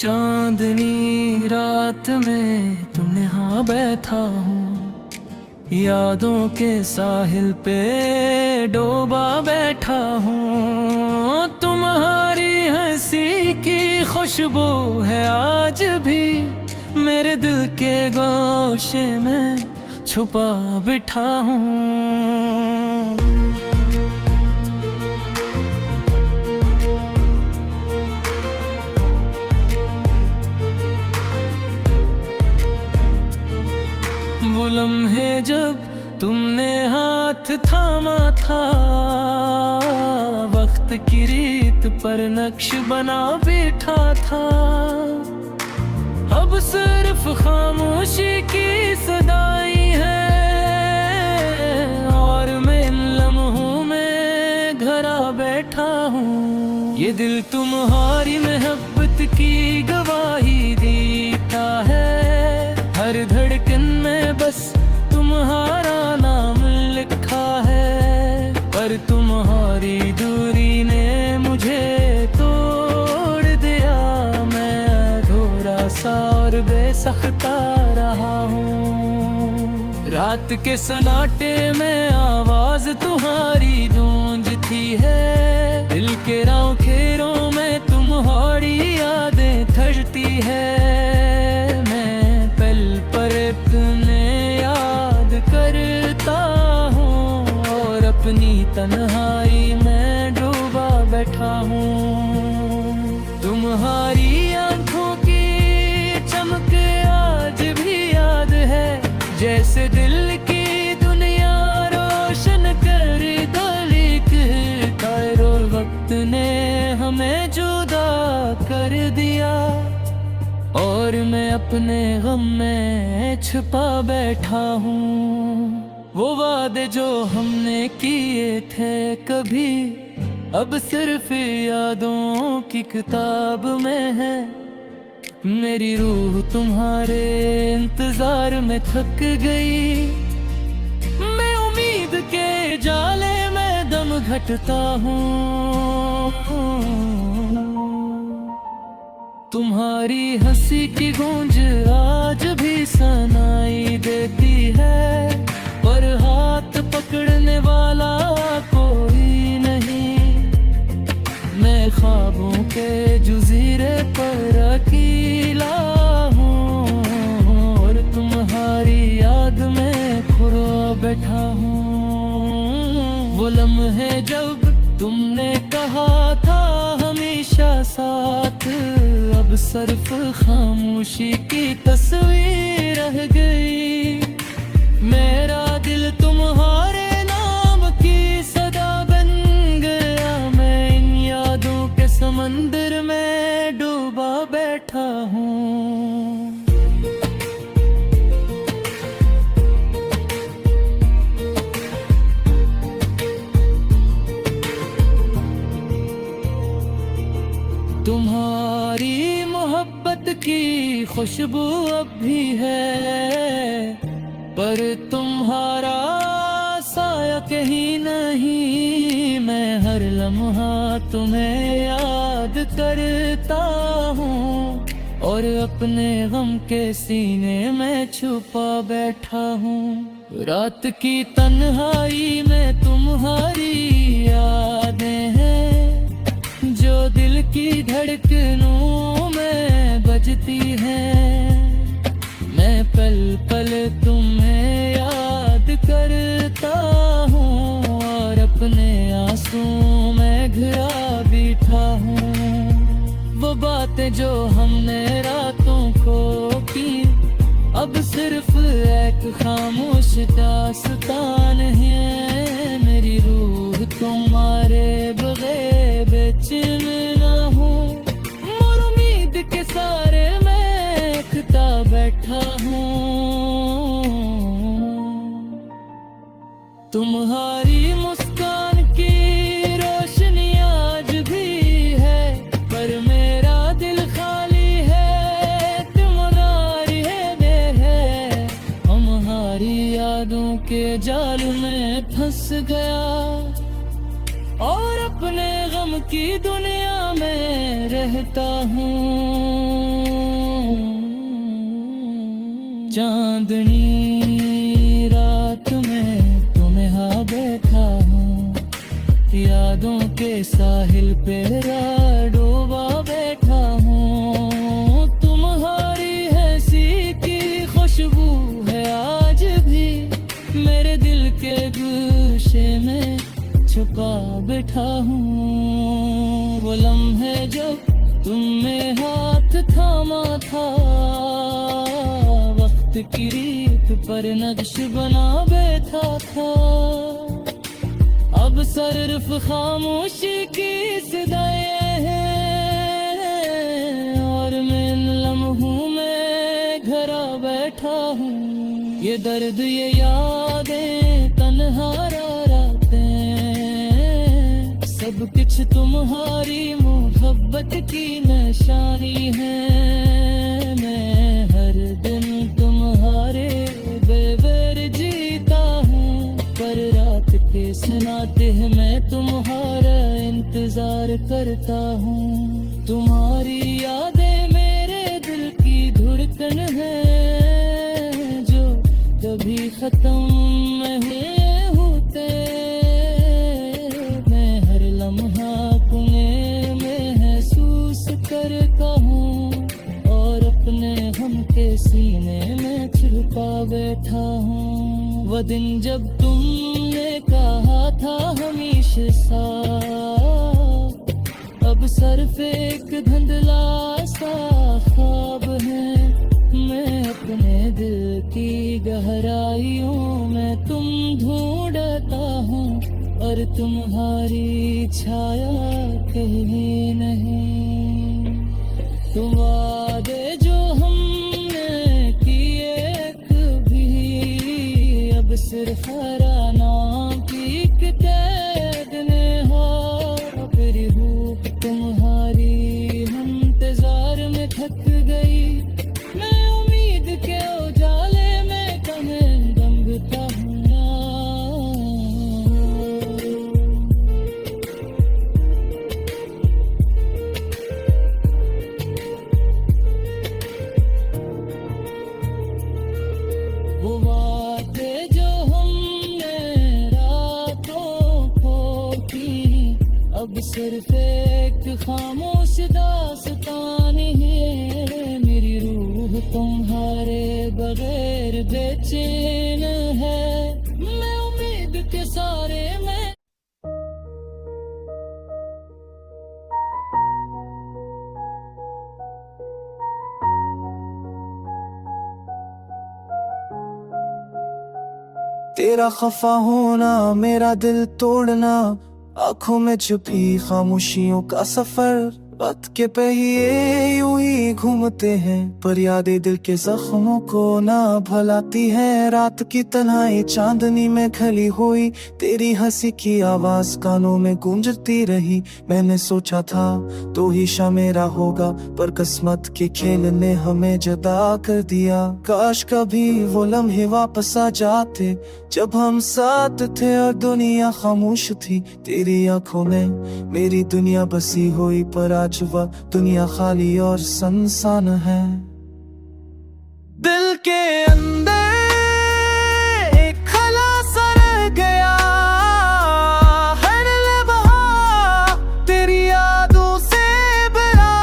चांदनी रात में तुम यहाँ बैठा हूँ, यादों के साहिल पे डूबा बैठा हूँ। तुम्हारी हंसी की खुशबू है आज भी मेरे दिल के गोशे में छुपा बिठा हूँ। वो लम्हे जब तुमने हाथ थामा था, वक्त की रीत पर नक्श बना बैठा था। अब सिर्फ खामोशी की सदाई है और मैं इन लम्हों में घरा बैठा हूँ। ये दिल तुम्हारी मोहब्बत की गवाही देता है, हर धड़कन में बस तुम्हारा नाम लिखा है। पर तुम्हारी दूरी ने मुझे तोड़ दिया, मैं अधूरा सा और बेसख्ता रहा हूँ। रात के सन्नाटे में आवाज तुम्हारी गूंजती है, दिल के राव खेरों में तुम्हारी यादें थरती है। अपनी तन्हाई में डूबा बैठा हूँ। तुम्हारी आंखों की चमक आज भी याद है, जैसे दिल की दुनिया रोशन कर दो। वक्त ने हमें जुदा कर दिया और मैं अपने गम में छुपा बैठा हूँ। वो वादे जो हमने किए थे कभी अब सिर्फ यादों की किताब में है। मेरी रूह तुम्हारे इंतजार में थक गई, मैं उम्मीद के जाले में दम घटता हूँ। तुम्हारी हंसी की गूंज आज भी सुनाई देती है, पर हाथ पकड़ने वाला कोई नहीं। मैं ख्वाबों के जजीरे पर अकेला हूँ और तुम्हारी याद में खोया बैठा हूँ। वो लम्हे जब तुमने कहा था हमेशा साथ, अब सिर्फ खामोशी की तस्वीर रह गई। मेरा दिल तुम्हारे नाम की सदा बन गया, मैं इन यादों के समंदर में डूबा बैठा हूँ। तुम्हारी मोहब्बत की खुशबू अब भी है, पर तुम्हारा साया कहीं नहीं। मैं हर लम्हा तुम्हें याद करता हूँ और अपने गम के सीने में छुपा बैठा हूँ। रात की तन्हाई में तुम्हारी यादें हैं जो दिल की धड़कनों में बजती हैं। मैं पल पल तुम्हें याद करता हूँ और अपने आंसू में घिरा बैठा हूँ। वो बातें जो हमने रातों को की अब सिर्फ एक खामोश दास्तान है। मेरी रूह तुम्हारे बगैर बेचैन ना हूँ, और उम्मीद के सारे मैं खता बैठा हूँ। तुम्हारी मुस्कान की रोशनी आज भी है, पर मेरा दिल खाली है। तुम्हारी है हमारी यादों के जाल में फंस गया और अपने गम की दुनिया में रहता हूँ। चांदनी रात में तुम्हें यहाँ बैठा हूँ, यादों के साहिल पे डूबा बैठा हूँ। तुम्हारी हंसी की खुशबू है आज भी मेरे दिल के गुस्से में छुपा बैठा हूँ। वो लम्हे जब तुमने हाथ थामा था, वक्त की रीत पर नक्श बना बैठा था। अब सिर्फ खामोशी की सदाएं हैं और मैं इन लम्हों में घरा बैठा हूँ। ये दर्द ये यादें तन्हा सब कुछ तुम्हारी मोहब्बत की निशानी है। मैं हर दिन तुम्हारे बेवर जीता हूँ, पर रात के सुनाते हैं मैं तुम्हारा इंतजार करता हूँ। तुम्हारी यादें मेरे दिल की धड़कन है, जो कभी खत्म नहीं होते। करता हूँ और अपने हम के सीने में छुपा बैठा हूँ। वो दिन जब तुमने कहा था हमेशा सा, अब सिर्फ एक धुंधला सा ख्वाब है। मैं अपने दिल की गहराइयों में तुम ढूंढता हूँ, और तुम्हारी छाया कहीं नहीं। तुम वादे जो हमने किए कभी, अब सिर्फ नाम की कैद ने हो। फिर रूप तुम्हारी इंतजार में थक गई, मैं उम्मीद के उजाले में कहीं दमता हूँ। वो बातें जो हमने रातों को की, अब सिर्फ एक खामोश दास्तानी है। मेरी रूह तुम्हारे बगैर बेचैन है, मैं उम्मीद के सारे में। तेरा खफा होना, मेरा दिल तोड़ना, आंखों में छुपी खामोशियों का सफर। वक्त के पहिए यूं ही घूमते हैं, पर यादें दिल के जख्मों को ना भुलाती है। रात की तन्हाई चांदनी में खली हुई, तेरी हंसी की आवाज कानों में गूंजती रही। मैंने सोचा था तो ही शाम मेरा होगा, पर किस्मत के खेल ने हमें जुदा कर दिया। काश कभी वो लम्हे वापस आ जाते, जब हम साथ थे और दुनिया खामोश थी। तेरी आंखों में मेरी दुनिया बसी हुई, पर आज वह दुनिया खाली और सुनसान है। दिल के अंदर एक खला सा रह गया, हर लम्हा तेरी यादों से भरा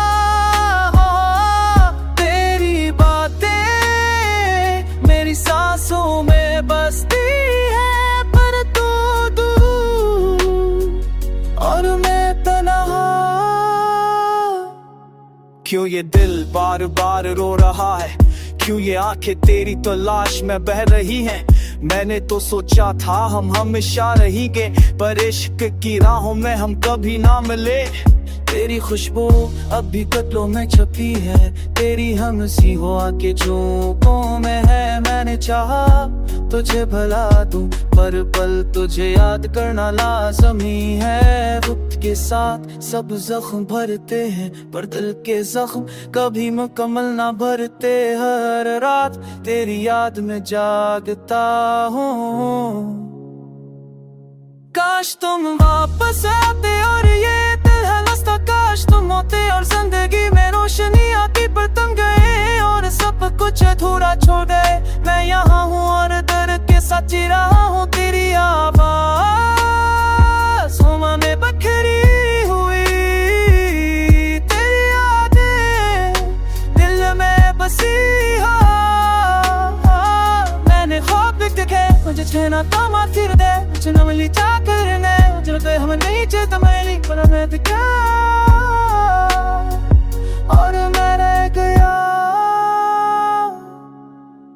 हो। तेरी बातें मेरी सांसों में बसती है, पर तू दूर और मैं तन्हा। क्यों ये दिल बार बार रो रहा है, क्यों ये आंखें तेरी तलाश में बह रही हैं। मैंने तो सोचा था हम हमेशा रहेंगे, पर इश्क की राहों में हम कभी ना मिले। तेरी खुशबू अब भी कत्लों में छपी है, तेरी हंसी वो आके झोंकों में है। मैंने चाहा तुझे भुला दूं, पर पल तुझे याद करना लाज़मी है। वक्त के साथ सब जख्म भरते हैं, पर दिल के जख्म कभी मुकम्मल ना भरते। हर रात तेरी याद में जागता हूँ, काश तुम वापस आते और ये दिल हंसता। काश तुम मौतें और जिंदगी में रोशनियां की पतंग गए और सब कुछ अधूरा छोड़ गए। मैं यहाँ हूँ और दर्द के साथ जी रहा हूँ। तेरी आवाज़ हुआ में बखरी हुई, तेरी यादें दिल में बसी। मैंने ख्वाब देखे मुझे छेना तमा तिर दे मुझे मिली क्या करने जब हम नहीं चाहते मैं पर मैं क्या और मैं रह गया।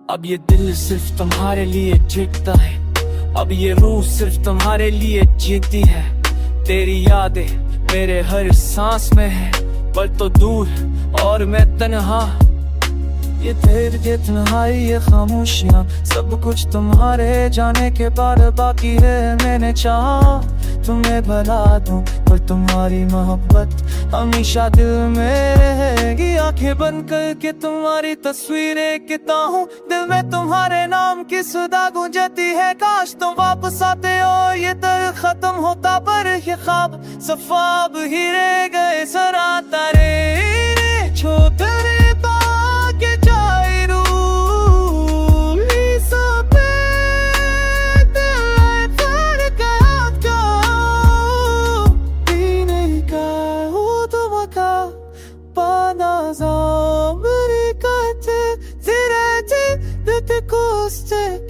अब ये दिल सिर्फ तुम्हारे लिए जीतता है, अब ये रूह सिर्फ तुम्हारे लिए जीती है। तेरी यादें मेरे हर सांस में है, पर तो दूर और मैं तन्हा। ये देर ये तन्हाई ये खामोशियाँ सब कुछ तुम्हारे जाने के बाद बाकी है। मैंने चाहा तुम्हें भला दूं पर तुम्हारी मोहब्बत हमेशा दिल में रहेगी। आंखें बंद करके तुम्हारी तस्वीरें गिनता हूँ, दिल में तुम्हारे नाम की सदा गूंजती है। काश तुम वापस आते हो ये दर्द खत्म होता, पर ये ख्वाब सफाब ही रह गए। जरा तारे छोटे के जाए रू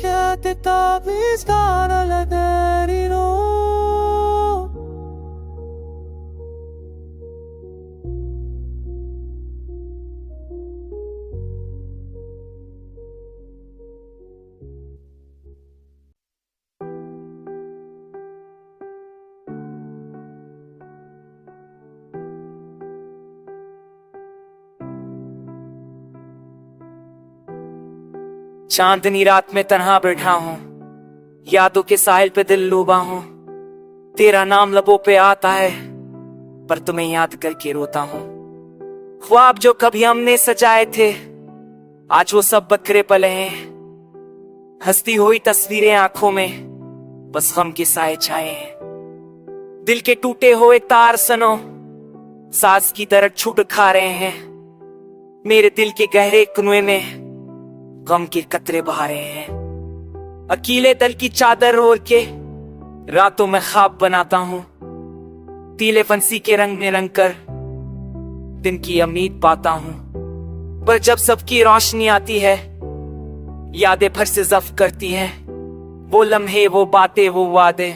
क्या ताबीज़ गाना लगा रो। चांदनी रात में तन्हा बैठा हूँ, यादों के साहिल पे दिल डूबा हूँ। तेरा नाम लबों पे आता है पर तुम्हें याद करके रोता हूँ। ख्वाब जो कभी हमने सजाए थे आज वो सब बखरे पले हैं। हंसती हुई तस्वीरें आंखों में बस गम के साए छाए हैं। दिल के टूटे हुए तार सनो सांस की दर्द छूट खा रहे हैं। मेरे दिल के गहरे कुएं में गम के कतरे बहा रहे हैं। अकेले दल की चादर ओढ़ के रातों में ख्वाब बनाता हूँ। पीले फंसी के रंग में रंग कर दिन की उम्मीद पाता हूँ, पर जब सबकी रोशनी आती है यादें फिर से ज़ब्त करती हैं। वो लम्हे वो बातें वो वादे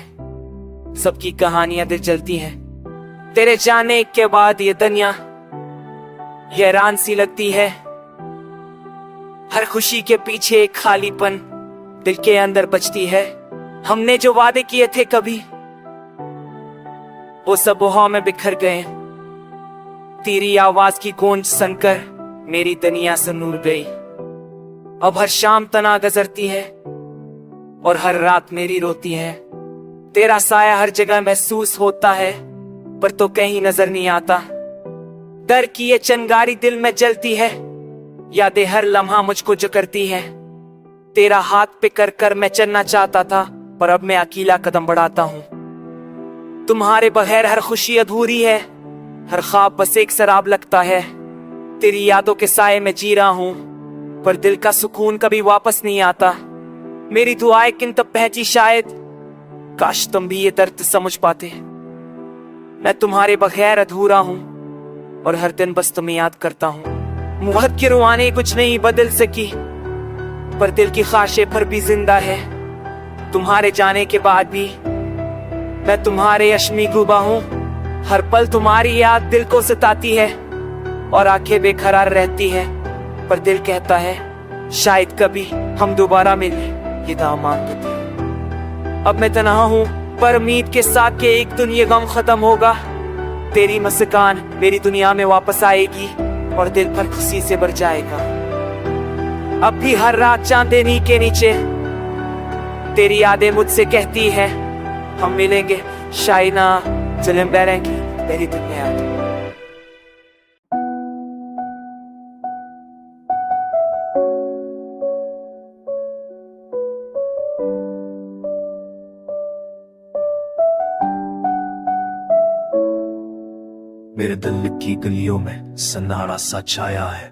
सबकी कहानियां दिल जलती हैं। तेरे जाने के बाद ये दुनिया हैरान सी लगती है। हर खुशी के पीछे एक खालीपन दिल के अंदर बचती है। हमने जो वादे किए थे कभी वो सब हवा में बिखर गए। तेरी आवाज की गूंज सुनकर मेरी दुनिया से नूर गई। अब हर शाम तना गुजरती है और हर रात मेरी रोती है। तेरा साया हर जगह महसूस होता है पर तो कहीं नजर नहीं आता। डर की ये चिंगारी दिल में जलती है, यादें हर लम्हा मुझको जकड़ती है। तेरा हाथ पे कर कर मैं चलना चाहता था पर अब मैं अकेला कदम बढ़ाता हूँ। तुम्हारे बगैर हर खुशी अधूरी है, हर ख्वाब बस एक शराब लगता है। तेरी यादों के साए में जी रहा हूँ पर दिल का सुकून कभी वापस नहीं आता। मेरी दुआएं किन तब पहुंची शायद, काश तुम भी ये दर्द समझ पाते। मैं तुम्हारे बगैर अधूरा हूँ और हर दिन बस तुम्हें याद करता हूँ। मोहब्बत की रुआने कुछ नहीं बदल सकी पर दिल की ख्वाहिशें पर भी जिंदा है। तुम्हारे जाने के बाद भी मैं तुम्हारे अश्मी डूबा हूँ। हर पल तुम्हारी याद दिल को सताती है और आंखें बेकरार रहती है, पर दिल कहता है शायद कभी हम दोबारा मिले, ये दामान देते हैं। अब मैं तन्हा हूँ पर उम्मीद के साथ के एक दिन ये गम खत्म होगा। तेरी मुस्कान मेरी दुनिया में वापस आएगी और दिल पर खुशी से भर जाएगा। अब भी हर रात चांदनी के नीचे तेरी यादें मुझसे कहती है हम मिलेंगे शाइना जुल्म बैरेंगी तेरी दुनिया। मेरे दिल की गलियों में सन्नाटा सा छाया है,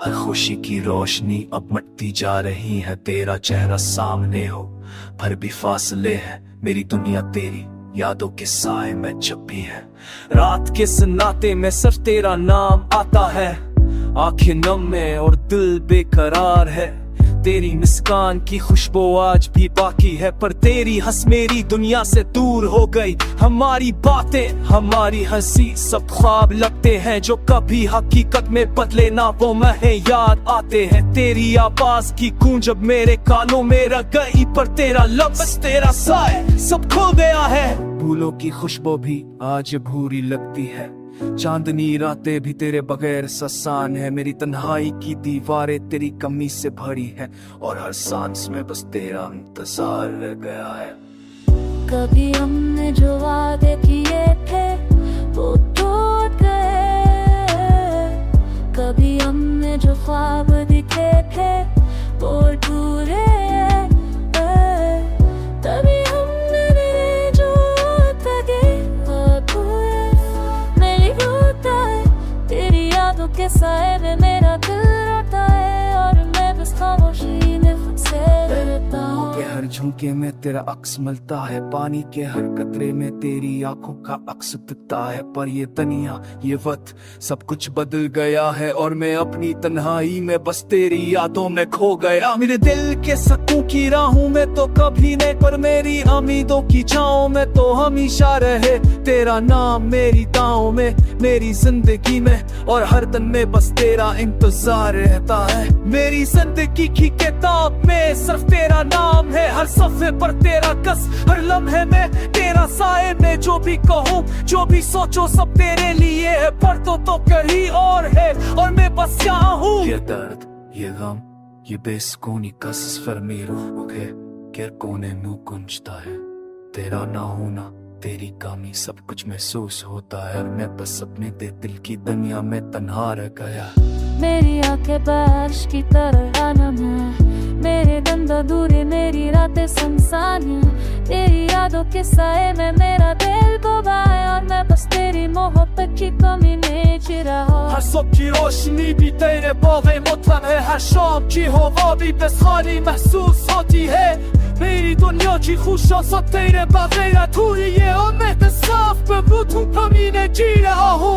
हर खुशी की रोशनी अब मिटती जा रही है। तेरा चेहरा सामने हो पर भी फासले है, मेरी दुनिया तेरी यादों के साए में छपी है। रात के सन्नाटे में सिर्फ तेरा नाम आता है, आंखें नम है और दिल बेकरार है। तेरी मुस्कान की खुशबू आज भी बाकी है, पर तेरी हंस मेरी दुनिया से दूर हो गई। हमारी बातें, हमारी हंसी सब ख्वाब लगते हैं जो कभी हकीकत में बदले ना, वो मैं याद आते हैं। तेरी आवाज की गूंज अब मेरे कानों में रह गई, पर तेरा लफ्ज तेरा साए सब खो गया है। फूलों की खुशबू भी आज भूरी लगती है, चांदनी रातें भी तेरे बगैर ससान है। मेरी तन्हाई की दीवारें तेरी कमी से भरी है, और हर सांस में बस तेरा इंतजार रह गया है। कभी हमने जो वादे किए थे वो टूट गए, कभी हमने जो ख्वाब दिखे थे वो अधूरे तभी हमने जो तगे मेरी होता है। तेरी यादों के साए में मेरा दिल रोता है, और मैं बस खामोशी में खुद से रहता हूँ। के हर झुमके में तेरा अक्स मिलता है, पानी के हर कतरे में तेरी आंखों का अक्स दिखता है। पर ये दुनिया, ये वक्त सब कुछ बदल गया है, और मैं अपनी तन्हाई में बस तेरी यादों में खो गया। मेरे दिल के सकूं की राहों में तो कभी नहीं, पर मेरी उम्मीदों की छाओं में तो हमेशा रहे। तेरा नाम मेरी दांव में, मेरी जिंदगी में, और हर दिन में बस तेरा इंतजार रहता है। मेरी जिंदगी की किताब में सिर्फ तेरा नाम है, हर सफ़े पर तेरा कस, हर लम्हे में तेरा साए। में जो भी कहूँ, जो भी सोचो सब तेरे लिए है, पर तो कहीं और है, और मैं बस यहाँ हूँ। ये दर्द, ये गम, ये बेसुकूनी का सफर में रूह मुझे क्या कोने मुँह गुंजता है। तेरा ना होना, तेरी कमी सब कुछ महसूस होता है, और मैं बस अपने दिल की दुनिया में तन्हा रह गया। मेरी आंखें बारिश की तरह नम है, मेरे दिन अधूरे, मेरी रातें सुनसान हैं। तेरी यादों के साए में मेरा दिल डूबा है, और मैं बस तेरी मोहब्बत की कमी में जी रहा। हर सुबह की रोशनी भी तेरे बागें मुतलन है, हर शाम की हवा भी बस खाली महसूस होती है। मेरी दुनिया की खुशियाँ सब तेरे बगैर अधूरी है, और मैं तो साफ बबूतों कमी में जी रहा हूँ।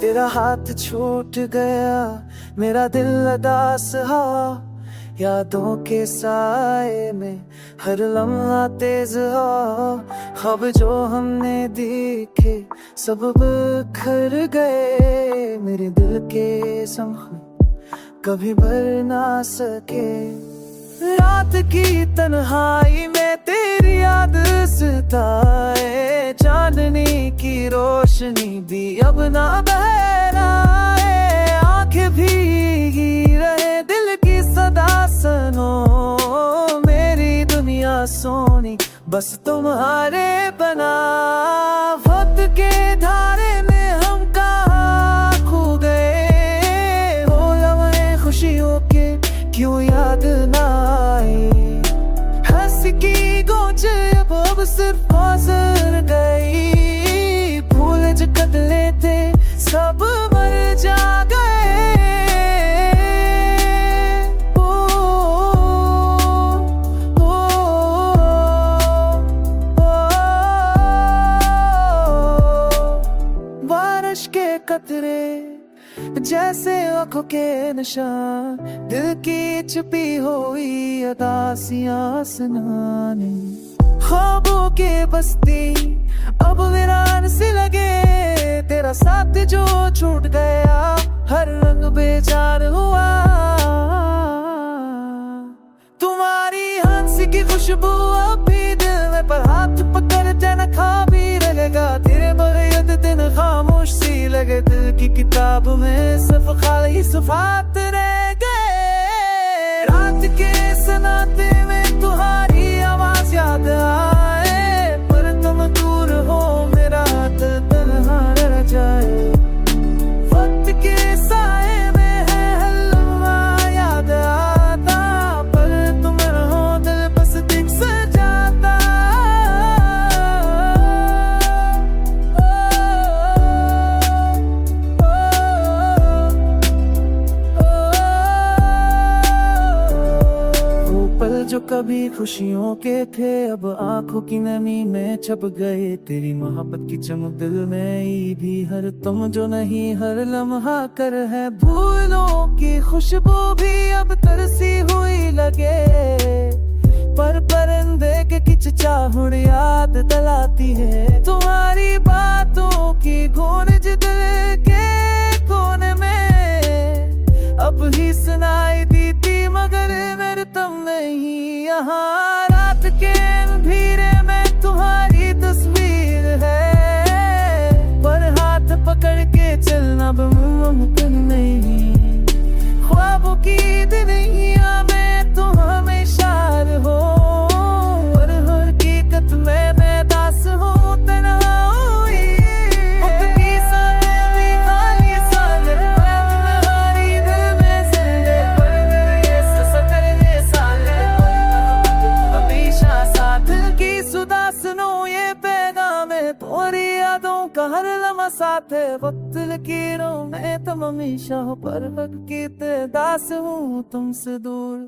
तेरा हाथ छूट गया, मेरा दिल अदास हा, यादों के साए में हर लम्हा तेज हा। ख्वाब जो हमने देखे सब बिखर गए, मेरे दिल के शम्ख कभी भर ना सके। रात की तन्हाई में तेरी याद सताए, चांदनी की रोशनी भी अब ना बहराए। आंखें भीगी रहे, दिल की सदा सुनो, मेरी दुनिया सोनी बस तुम्हारे बना। वक्त के धारे में हम कहाँ खो गए, वो लम्हे खुशियों के क्यों याद ना आए। हंस की गूंज अब सिर्फ गुजर गई, भूल जो कदले थे सब मर जा गए। ओ, ओ, ओ, बारिश के कतरे जैसे आंखों के निशान, दिल की छुपी हुई अदासियां सुनाने। ख्वाबों के बस्ती अब वीरान सी लगे, तेरा साथ जो छूट गया हर रंग बेजार हुआ। तुम्हारी हंसी की खुशबू अब भी दिल में, पर हाथ पकड़ जाना खा भी रहेगा। तेरे बगैर दिन खामोश सी लगे, दिल की किताब में सिर्फ खाली सफ़ात रह गए। रात के सन्नाटे में तुम्हारी आवाज याद आए, पर तुम दूर हो मेरा दिल तन्हा रह जाए। वक्त के साए में है हर लम्हा याद आता, पर तुम रहो दिल बस दिख से जाता। वो पल जो कभी खुशियों के थे अब आंखों की नमी में छप गए। तेरी मोहब्बत की चमक दिल में ही भी हर तुम जो नहीं हर लम्हा कर है। भूलों की खुशबू भी अब तरसी हुई लगे, पर परिंदे के किचचाहुड़ याद दिलाती है। तुम्हारी बातों की गूंज दिल के कोने में अब ही सुनाई दी थी, मगर मेरे तुम नहीं यहाँ। रात के अंधेरे में तुम्हारी तस्वीर है, पर हाथ पकड़ के चलना अब मुमकिन नहीं। ख्वाबों की दुनिया में तुम हमेशा रहो, और हर हकीकत में मैं दास हूँ तन्हा हुई। अपनी सांसें भी खाली सांसें, तुम्हारी दिल में जिंदे, पर ये सफर ये साले हमेशा साथ। दिल की सुधा सुनो ये पैगाम है, तुम्हारी यादों का हर लम्हा साथ है। वक्त लकीरों में तुम हमेशा हो, पर वक्त की दास हूँ तुमसे दूर।